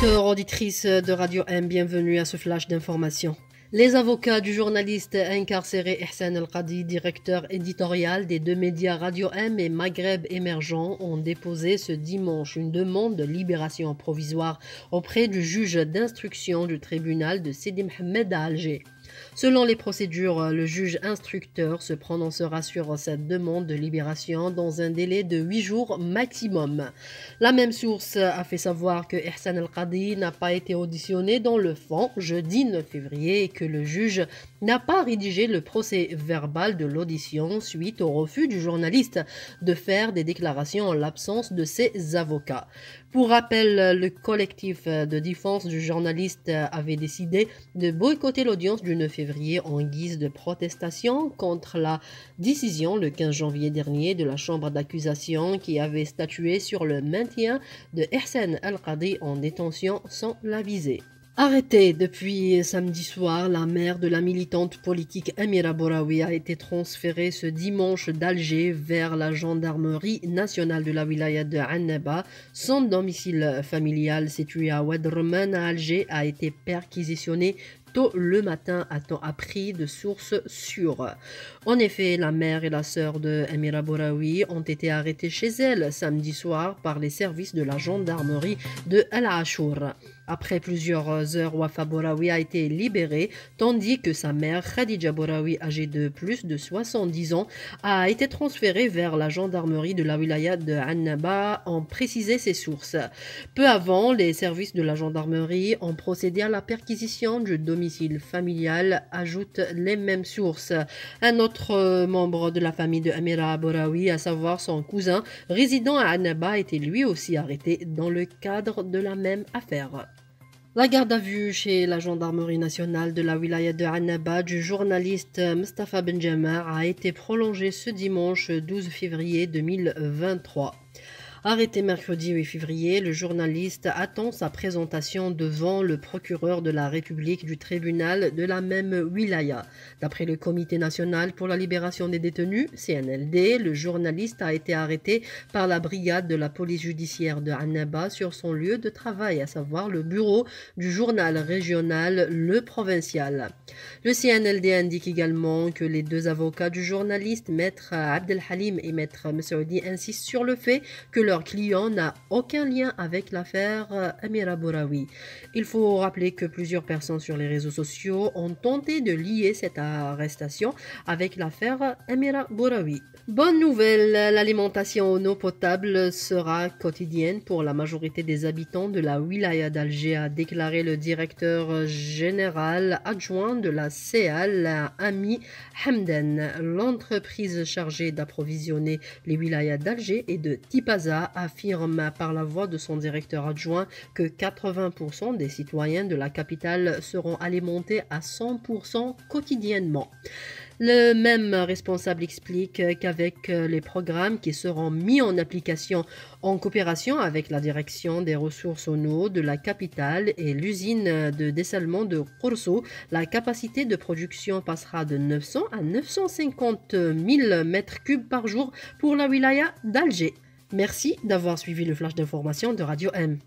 Auditeurs, auditrices de Radio M, bienvenue à ce flash d'information. Les avocats du journaliste incarcéré Ihsan El-Qadi, directeur éditorial des deux médias Radio M et Maghreb Émergent, ont déposé ce dimanche une demande de libération provisoire auprès du juge d'instruction du tribunal de Sidi Mohamed à Alger. Selon les procédures, le juge instructeur se prononcera sur cette demande de libération dans un délai de 8 jours maximum. La même source a fait savoir que Ihsan El-Qadi n'a pas été auditionné dans le fond jeudi 9 février et que le juge n'a pas rédigé le procès verbal de l'audition suite au refus du journaliste de faire des déclarations en l'absence de ses avocats. Pour rappel, le collectif de défense du journaliste avait décidé de boycotter l'audience du 9 février en guise de protestation contre la décision le 15 janvier dernier de la chambre d'accusation qui avait statué sur le maintien de Ihsan El-Qadi en détention sans l'aviser. Arrêtée depuis samedi soir, la mère de la militante politique Amira Bouraoui a été transférée ce dimanche d'Alger vers la gendarmerie nationale de la wilaya de Annaba. Son domicile familial situé à Oued-Roman à Alger a été perquisitionné tôt le matin, a-t-on appris de sources sûres. En effet, la mère et la sœur de Amira Bouraoui ont été arrêtées chez elle samedi soir par les services de la gendarmerie de El Achour. Après plusieurs heures, Wafa Bouraoui a été libérée, tandis que sa mère, Khadija Bouraoui, âgée de plus de 70 ans, a été transférée vers la gendarmerie de la wilaya de Annaba, ont précisé ses sources. Peu avant, les services de la gendarmerie ont procédé à la perquisition du domicile familial, ajoutent les mêmes sources. Un autre membre de la famille de Amira Bouraoui, à savoir son cousin, résidant à Annaba, a été lui aussi arrêté dans le cadre de la même affaire. La garde à vue chez la gendarmerie nationale de la wilaya de Annaba du journaliste Mustafa Benjamar a été prolongée ce dimanche 12 février 2023. Arrêté mercredi 8 février, le journaliste attend sa présentation devant le procureur de la République du tribunal de la même wilaya. D'après le Comité national pour la libération des détenus, CNLD, le journaliste a été arrêté par la brigade de la police judiciaire de Annaba sur son lieu de travail, à savoir le bureau du journal régional Le Provincial. Le CNLD indique également que les deux avocats du journaliste, maître Abdelhalim et maître Messoudi, insistent sur le fait que leur client n'a aucun lien avec l'affaire Amira Bouraoui. Il faut rappeler que plusieurs personnes sur les réseaux sociaux ont tenté de lier cette arrestation avec l'affaire Amira Bouraoui. Bonne nouvelle, l'alimentation en eau potable sera quotidienne pour la majorité des habitants de la wilaya d'Alger, a déclaré le directeur général adjoint de la CEAL, Ami Hamden. L'entreprise chargée d'approvisionner les wilayas d'Alger et de Tipaza affirme par la voix de son directeur adjoint que 80% des citoyens de la capitale seront alimentés à 100% quotidiennement. Le même responsable explique qu'avec les programmes qui seront mis en application en coopération avec la direction des ressources en eau de la capitale et l'usine de dessalement de Korso, la capacité de production passera de 900 à 950 000 mètres cubes par jour pour la wilaya d'Alger. Merci d'avoir suivi le flash d'information de Radio M.